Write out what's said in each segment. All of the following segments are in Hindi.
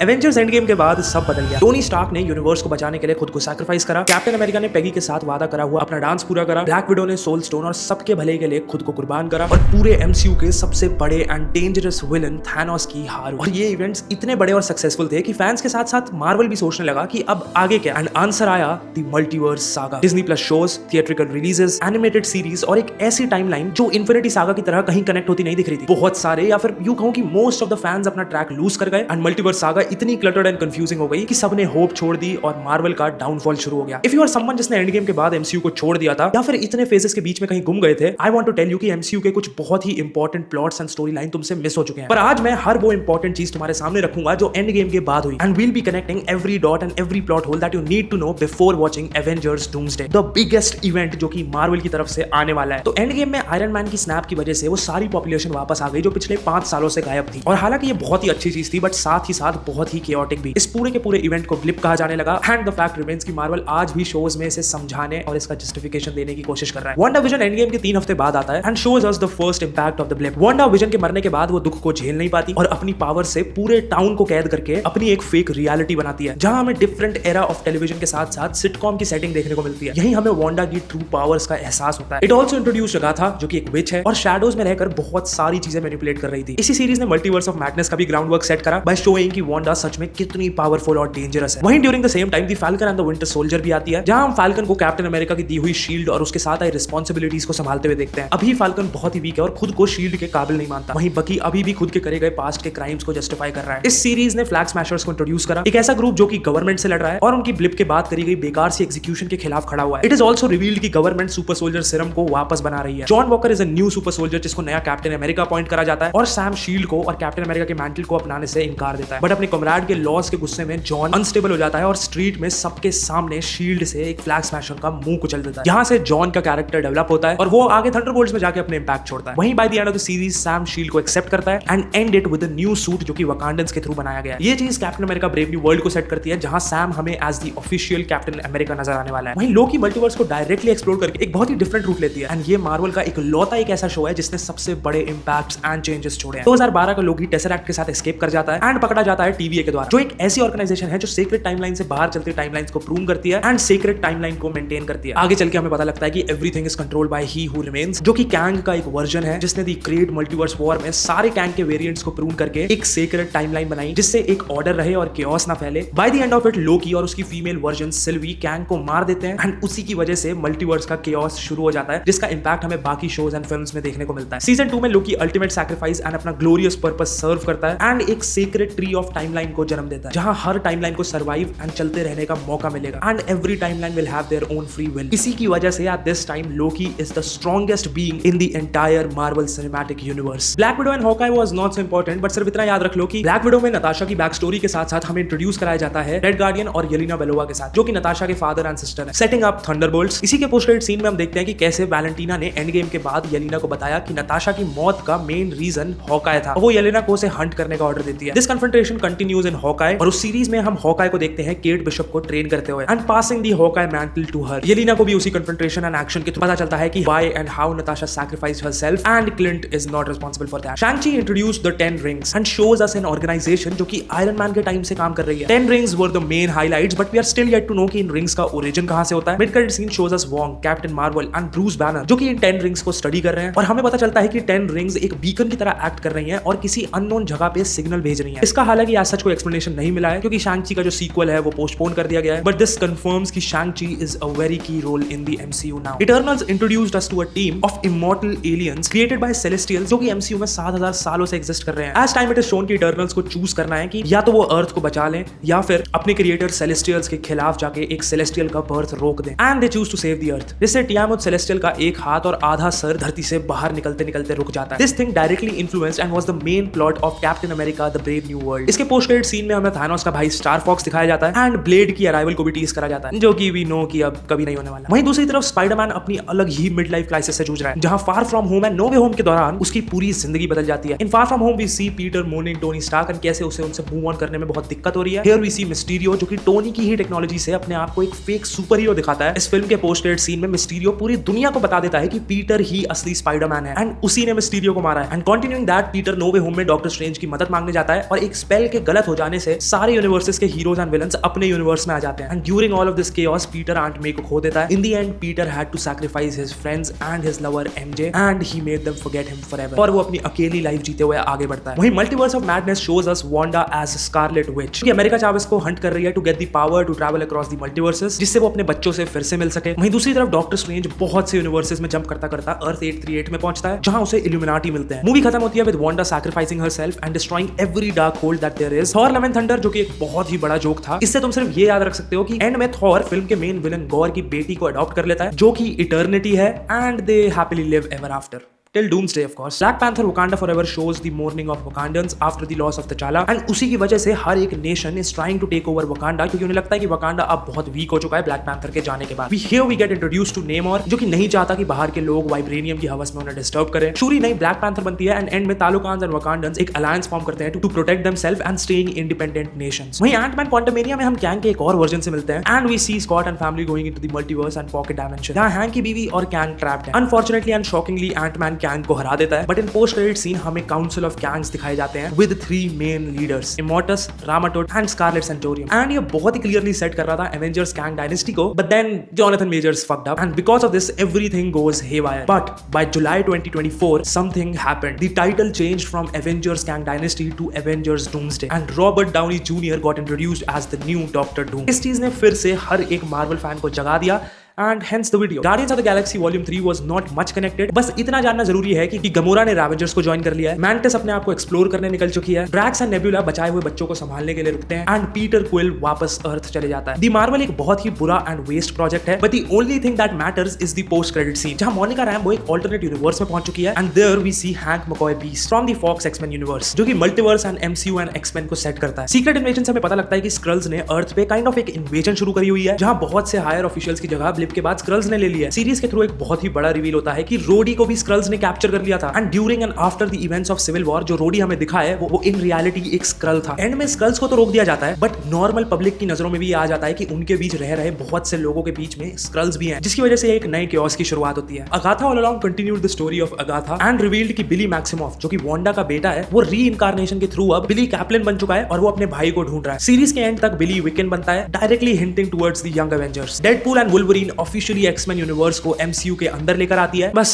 एवेंजर्स एंड गेम के बाद सब बदल गया। टोनी स्टार्क ने यूनिवर्स को बचाने के लिए खुद को सैक्रिफाइस करा। कैप्टन अमेरिका ने पेगी के साथ वादा करा हुआ अपना डांस पूरा करा। ब्लैक विडो ने सोल स्टोन और सबके भले के लिए खुद को कुर्बान करा। और पूरे एमसीयू के सबसे बड़े एंड डेंजरस विलन थैनोस की हार। और ये इवेंट्स इतने बड़े और सक्सेसफुल थे कि फैंस के साथ साथ मार्वल भी सोचने लगा कि अब आगे क्या। एंड आंसर आया the multiverse saga. Disney plus shows, theatrical releases, animated series और एक ऐसी टाइमलाइन जो इन्फिनिटी सागा की तरह कहीं कनेक्ट होती नहीं दिख रही थी। बहुत सारे या फिर यूं कहूं कि मोस्ट ऑफ द फैंस अपना ट्रैक लूज कर गए। एंड मल्टीवर्स सागा इतनी क्लटर्ड एंड कंफ्यूजिंग हो गई कि सबने होप छोड़ दी और मार्वल का डाउनफॉल शुरू हो गया। इफ यू आर समवन जिसने एंड गेम के बाद एमसीयू को छोड़ दिया था या फिर इतने फेजेस के बीच में कहीं गुम गए थे, I want to tell you कि एमसीयू के कुछ बहुत ही important plots and storyline तुमसे मिस हो चुके हैं। पर आज मैं हर वो इंपॉर्टेंट चीज तुम्हारे सामने रखूंगा जो एंड गेम के बाद हुई। And will be connecting every dot and every plot hole that you need to know before watching Avengers Doomsday, the biggest event जो कि मार्वल की तरफ से आने वाला है। तो एंड गेम में आयरन मैन की स्नैप की वजह से वो सारी पॉपुलेशन वापस आ गई जो पिछले 5 सालों से गायब थी। और हालांकि ये बहुत ही अच्छी चीज थी, बट साथ ही साथ बहुत ही केओटिक भी। इस पूरे के पूरे इवेंट को ब्लिप कहा जाने लगा। एंड द फैक्ट रिमेंस कि मार्वल आज भी शोज में इसे समझाने और इसका जस्टिफिकेशन देने की कोशिश कर रहा है। WandaVision एंड गेम के 3 हफ्ते बाद आता है and shows us the first impact of the blip. WandaVision के मरने के बाद वो दुख को झेल नहीं पाती और अपनी पावर से पूरे टाउन को कैद करके अपनी एक फेक रियलिटी बनाती है, जहां हमें डिफरेंट एरा ऑफ टेलीविजन के साथ साथ सिटकॉम की सेटिंग देखने को मिलती है। यही हमें वांडा की ट्रू पावर्स का एहसास होता है। इट ऑल्सो इंट्रोड्यूस अगाथा जो कि एक विच है और शैडोज में रहकर बहुत सारी चीजें मैनिपुलेट कर रही थी। इसी सीरीज ने मल्टीवर्स ऑफ मैडनेस का भी ग्राउंड वर्क सेट करा बाय शोइंग कि वांडा सच में कितनी पावरफुल और डेंजरस है। वहीं during the same time the falcon and the winter soldier भी आती है, जहां हम फाल्कन को कैप्टन अमेरिका की दी हुई शील्ड और उसके साथ आई रिस्पांसिबिलिटीज को संभालते हुए देखते हैं। अभी फाल्कन बहुत ही वीक है और खुद को शील्ड के काबिल नहीं मानता। वहीं बकी अभी भी खुद के करे गए पास्ट के क्राइम्स को जस्टिफाई कर रहा है। इस सीरीज ने फ्लैग स्मैशर्स को इंट्रोड्यूस करा, एक ऐसा ग्रुप जो कि गवर्नमेंट से लड़ रहा है और उनकी ब्लिप के बाद करी गई बेकार सी एग्जीक्यूशन के खिलाफ खड़ा हुआ है। इट इज ऑल्सो रिवील्ड कि गवर्नमेंट सुपर सोल्जर सीरम को वापस बना रही है। John walker is a new super soldier जिसको नया कैप्टन अमेरिका अपॉइंट करा जाता है और सैम शील्ड को और कैप्टन अमेरिका के मैंटल को अपनाने से इनकार देता है। बट अपने कमराड के लॉस के गुस्से में जॉन अनस्टेबल हो जाता है और स्ट्रीट में सबके सामने शील्ड से एक फ्लैग स्मैशर का मुंह कुचल देता है। यहाँ से जॉन का कैरेक्टर डेवलप होता है और वो आगे थंडरबोल्ट्स में जाके अपने इंपैक्ट छोड़ता है। वहीं bye the end of the series Sam shield को एक्सेप्ट करता है and and it with a new suit जो कि वकांडन्स के थ्रू बनाया गया है। ये चीज Captain America Brave New World को सेट करती है, जहां सैम हमें as the official Captain America नजर आने वाला है। वहीं लोकी मल्टीवर्स को डायरेक्टली एक्सप्लोर करके एक बहुत ही डिफरेंट रूट लेती है। एंड ये मार्वल का एक लौता एक ऐसा शो है जिसने सबसे बड़े इंपैक्ट्स एंड चेंजेस छोड़े हैं। 2012 का लोकी टेसरैक्ट के साथ एस्केप कर जाता है एंड पकड़ा जाता है TVA के द्वारा, जो एक ऐसी ऑर्गेनाइजेशन है जो सीक्रेट टाइमलाइन से बाहर चलती टाइमलाइंस को प्रूव करती है एंड सीक्रेट टाइमलाइन को मेंटेन करती है। आगे चल के हमें पता लगता है कि everything is controlled by he who remains, जो कि कैंग का एक वर्जन है जिसने दी ग्रेट मल्टीवर्स वॉर में सारे कैंग के वेरिएंट्स को प्रूव करके एक सीक्रेट टाइमलाइन बनाई जिससे एक ऑर्डर रहे और केओस ना फैले। By the end of it Loki और उसकी फीमेल वर्जन सिल्वी कैंग को मार देते हैं एंड उसी की वजह से मल्टीवर्स का केओस शुरू हो जाता है, जिसका इंपैक्ट हमें बाकी शोज एंड फिल्म्स में देखने को मिलता है। सीजन 2 में लोकी अल्टीमेट सैक्रिफाइस एंड अपना ग्लोरियस पर्पस सर्व करता है एंड एक सीक्रेट ट्री ऑफ टाइमलाइन को जन्म देता है, जहां हर टाइमलाइन को सर्वाइव एंड चलते रहने का मौका मिलेगा and every timeline will have their own free will. इसी की वजह से at this time Loki is the strongest being in the entire Marvel cinematic universe. Black window and Hawkeye was not so important, but सिर्फ इतना याद रख लो कि ब्लैक विडो में नताशा की बैक स्टोरी के साथ साथ हमें इंट्रोड्यूस कराया जाता है रेड गार्डियन और येलेना बेलोवा के साथ, जो कि नताशा के फादर एंड सिस्टर है, सेटिंग अप थंडरबोल्ट्स। इसी के पोस्ट क्रेडिट सीन में हम देखते हैं कि कैसे वैलेंटीना ने एंड गेम के बाद येलेना को बताया कि नताशा की मौत का मेन रीजन हॉकाई था और वो येलेना को उसे हंट करने का ऑर्डर देती है। This confrontation continues in Hawkeye और उस सीरीज में हम हॉकाई को देखते हैं केट बिशप को ट्रेन करते हुए and passing the Hawkeye mantle to her. Yelena को भी उसी कन्फ्रंटेशन एंड एक्शन के पता चलता है कि why and how Natasha sacrificed herself and Clint is not responsible for that. Shang Chi introduced the 10 rings and shows us an organisation जो कि आयरन मैन के टाइम से काम कर रही है। 10 rings were the main highlights, but we are still yet to know कि इन रिंग्स का ओरिजिन कहां से होता है। Mid credit scene shows us Wong, Captain Marvel and Bruce Banner जो कि इन 10 रिंग्स को स्टडी कर रहे हैं और हमें पता चलता है कि 10 रिंग्स एक बीकन की तरह एक्ट कर रही हैं और किसी अननोन जगह पे सिग्नल भेज रही हैं। इसका हालांकि आज सच कोई एक्सप्लेनेशन नहीं मिला है क्योंकि शैंग-ची का जो सीक्वल है वो पोस्टपोन कर दिया गया है, बट दिस कंफर्म्स कि Shang Chi is a very key role in the MCU now. Eternals introduced us to a team of immortal aliens created by Celestials जो कि MCU में 7000 सालों से एग्जिस्ट कर रहे हैं। As time it is shown कि इटर्नल्स को चूज करना है कि या तो वो अर्थ को बचा लें या फिर अपने क्रिएटर सेलेस्टियल्स के खिलाफ जाके एक सेलेस्टियल का बर्थ रोक दें and they choose to save the earth. जिससे टियामुत सेलेस्टियल का एक हाथ और आधा सर धरती से बाहर निकलते निकलते रुक जाता है। This thing directly influenced and was the main plot of captain America the brave New world. इसके पोस्ट क्रेडिट सीन में हमें थानोस का भाई स्टार फॉक्स दिखाया जाता है एंड ब्लेड की अराइवल को भी टीज करा जाता है, जो कि वी नो कि अब कभी नहीं होने वाला। वहीं दूसरी तरफ स्पाइडरमैन अपनी अलग ही मिड लाइफ क्राइसिस से जूझ रहा है, जहां Far From Home and No Way Home के दौरान उसकी पूरी जिंदगी बदल जाती है। In Far From Home we see Peter mourning Tony Stark and कैसे उसे उनसे मूव ऑन करने में बहुत दिक्कत हो रही है। हियर वी सी मिस्टीरियो जो कि टोनी की ही टेक्नोलॉजी से अपने आप को एक फेक सुपर हीरो दिखाता है। इस फिल्म के पोस्ट क्रेडिट सीन में मिस्टीरियो पूरी दुनिया को बता देता है कि पीटर ही असली स्पाइडरमैन है एंड उसी ने मिस्टीरियो को मारा है। And continuing that Peter No Way Home में डॉक्टर स्ट्रेंज की मदद मांगने जाता है और एक स्पेल के गलत हो जाने से सारे यूनिवर्सेस के हीरोज एंड विलन्स अपने यूनिवर्स में आ जाते हैं। And during all of this chaos Peter Aunt May को खो देता है। In the end Peter had to sacrifice his friends and his lover MJ and he made them forget him forever. और वो अपनी अकेली लाइफ जीते हुए आगे बढ़ता है। वहीं Multiverse of Madness shows us Wanda as Scarlet Witch, कि अमेरिका चावेस को हंट कर रही है to get the power to travel across the multiverses, जिससे वो अपने बच्चों से फिर से मिल सके। वहीं दूसरी तरफ डॉक्टर स्ट्रेंज बहुत से यूनिवर्सेस में जंप करता करता अर्थ 838 में पहुंचता है, जहां उसे इल्यूमिनाटी मिलते हैं। मूवी खत्म होती है with Wanda sacrificing herself and destroying every dark hole that there is. Thor Love and Thunder, जो कि एक बहुत ही बड़ा जोक था, इससे तुम सिर्फ ये याद रख सकते हो कि एंड में थॉर फिल्म के मेन विलन गॉर की बेटी को अडॉप्ट कर लेता है, जो कि इटर्निटी है, and they happily live ever after till doomsday of course. Black Panther Wakanda Forever shows the mourning of Wakandans after the loss of T'Challa, and उसी की वजह से हर एक nation is trying to take over Wakanda, क्योंकि उन्हें लगता है कि Wakanda अब बहुत वीक हो चुका है Black Panther के जाने के बाद। Here we get introduced to Namor, जो कि नहीं चाहता कि बाहर के लोग वाइब्रेनियम की हवस में उन्हें डिस्टर्ब करें। शूरी नई Black Panther बनती है एंड एंड में तालुकान्स एंड Wakandans एक अलायंस फॉर्म करते हैं to protect themselves and staying independent nations। वहीं Ant-Man Quantumania में हम कैंग के एक और वर्जन से मिलते हैं and we see Scott and family going into the multiverse and pocket dimension, जहां हैंक की बीवी और कैंग ट्रैप्ड हैं। Unfortunately and shockingly Ant-Man Kang को हरा देता है, but in post credit scene हमें काउंसिल ऑफ गैंग्स दिखाए जाते हैं with 3 main leaders, Immortus, Rama Tut and Scarlet Centurion. And ये बहुत ही क्लियरली सेट कर रहा था एवेंजर्स गैंग डायनेस्टी को, but then Jonathan Majors fucked up and because of this everything goes haywire. But by July 2024 something happened. The title changed from Avengers Kang Dynasty to Avengers Doomsday and Robert Downey Junior got introduced as the new Doctor Doom. इस चीज ने फिर से हर एक मार्वल फैन को जगा दिया and hence the video. Guardians of the Galaxy Volume 3 was not much connected. बस इतना जानना जरूरी है कि गमोरा ने Ravengers को ज्वाइन कर लिया है, मैंटिस अपने आप को एक्सप्लोर करने निकल चुकी है, ड्रैक्स एंड नेबुला बचाए हुए बच्चों को संभालने के लिए रुकते हैं एंड पीटर क्विल वापस अर्थ चले जाता है। दी मार्वल एक बहुत ही बुरा एंड वेस्ट प्रोजेक्ट है, but the only thing that matters is the post credit scene, जहां मोनिका रैम्बो एक ऑल्टरनेट यूनिवर्स में पहुंच चुकी है and there we see Hank McCoy Beast from the Fox X Men universe, जो कि multiverse and MCU and X Men को सेट करता है। सीक्रेट इन्वेजन से हमें पता लगता है कि स्क्रल्स ने अर्थ पे काइंड ऑफ एक इन्वेजन शुरू करी हुई है, जहां बहुत से हायर ऑफिशियल्स की जगह ब्लिप के बाद स्क्रल्स ने लिया। सीरीज के थ्रू एक बहुत ही बड़ा रिवील होता है कि रोडी को भी स्क्रल्स ने कैप्चर कर लिया था and during and after the events of Civil War जो रोडी हमें दिखा है वो इन रियलिटी एक स्क्रल था। एंड में स्क्रल्स को तो रोक दिया जाता है, बट नॉर्मल पब्लिक की नजरों में भी आ जाता है कि उनके बीच रह रहे बहुत से लोगों के बीच में स्क्रल्स भी हैं, जिसकी वजह से एक नए केओस की शुरुआत होती है। Agatha all along continued the story of Agatha and revealed कि बिली मैक्सिमॉफ, जो कि वांडा का बेटा है, वो री इनकारनेशन के थ्रू अब बिली कैप्लिन बन चुका है और वो अपने भाई को ढूंढ रहा है। सीरीज के एंड तक बिली विकेन बनता है, directly hinting towards the Young Avengers. Deadpool and Wolverine officially X Men universe को एमसीयू के अंदर लेकर आती है। बस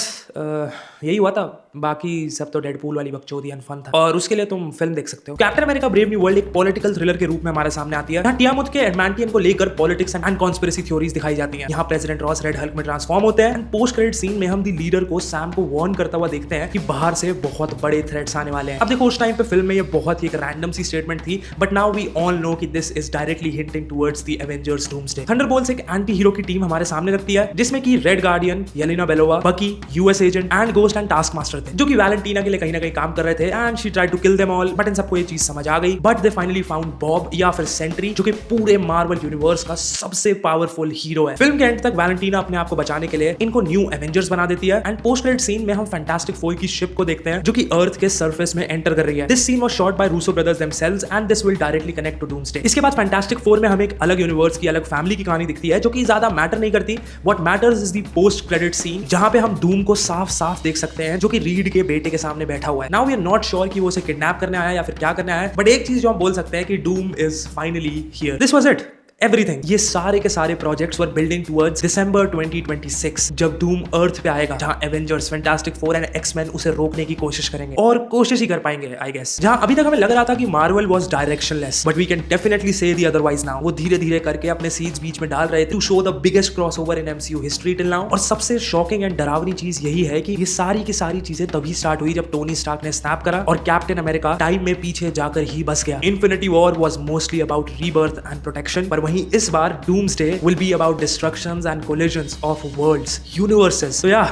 यही हुआ था, बाकी सब तो डेडपूल वाली बकचोदी एंड फन था, और उसके लिए तुम फिल्म देख सकते हो। Captain America Brave New world एक पॉलिटिकल थ्रिलर के रूप में हमारे सामने आती है, जहां टियामुथ के एडमांटियन को लेकर पॉलिटिक्स एंड कॉन्स्पिरेसी थ्योरीज दिखाई जाती हैं। यहाँ प्रेसिडेंट रॉस रेड हल्क में ट्रांसफॉर्म होते हैं एंड पोस्ट क्रेडिट सीन में हम दी लीडर को सैम को वार्न करता हुआ देखते हैं कि बाहर से बहुत बड़े थ्रेट्स आने वाले हैं। अब देखो, उस टाइम पे फिल्म में ये बहुत ही एक रैंडम सी स्टेटमेंट थी, but now we all know कि this is directly hinting towards the Avengers Doomsday. Thunderbolts एक एंटी हीरो की टीम हमारे सामने रखती है, जिसमें कि Red Guardian, Yelena Belova, Bucky, US Agent and Ghost and Taskmaster थे, जो कि वैलेंटीना के लिए कहीं ना कहीं काम कर रहे थे and she tried to kill them all, but इन सबको ये चीज समझ आ गई। But they finally found Bob या फिर सेंट्री, जो कि पूरे मार्वल यूनिवर्स का सबसे पावरफुल हीरो है। फिल्म के एंड तक वैलेंटीना अपने आप को बचाने के लिए इनको न्यू एवेंजर्स बना देती है एंड पोस्ट क्रेडिट सीन में हम फैंटास्टिक फोर की शिप को देखते हैं, जो कि अर्थ के सरफेस में एंटर कर रही है। This scene was shot by Russo brothers themselves and this will directly connect to Doomsday. इसके बाद फैंटास्टिक फोर में हमें एक अलग यूनिवर्स की अलग फैमिली की कहानी दिखती है, जो कि ज्यादा मैटर नहीं करती। What matters is the post credit scene, जहां पे हम डूम को साफ साफ देख सकते हैं, जो कि रीड के बेटे के सामने बैठा हुआ है। Now we are not sure कि वो उसे किडनैप करने आया या फिर क्या करने आया, बट एक चीज जो हम बोल सकते हैं कि Doom is finally here. This was it, everything. ये सारे के सारे projects were building towards December 2026, जब डूम अर्थ पे आएगा, जहां Avengers, Fantastic Four and X Men उसे रोकने की कोशिश करेंगे, और कोशिश ही कर पाएंगे आई गेस। जहां अभी तक हमें लग रहा था कि Marvel was directionless, but we can definitely say the otherwise now. वो धीरे धीरे करके अपने सीड्स बीच में डाल रहे थे to show the biggest crossover in MCU history till now. और सबसे शॉकिंग एंड डरावनी चीज यही है कि ये सारी की सारी चीजें तभी स्टार्ट हुई जब टोनी स्टार्क ने स्नैप करा और कैप्टन अमेरिका टाइम में पीछे जाकर ही बस गया। Infinity war was mostly about rebirth and protection, पर वहीं इस बार Doomsday will be about destructions and collisions of worlds, universes. So yeah,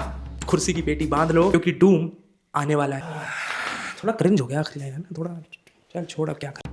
कुर्सी की पेटी बांध लो, क्योंकि डूम आने वाला है। थोड़ा क्रिंज हो गया आखिरी लाइन, थोड़ा चल छोड़, अब क्या कर।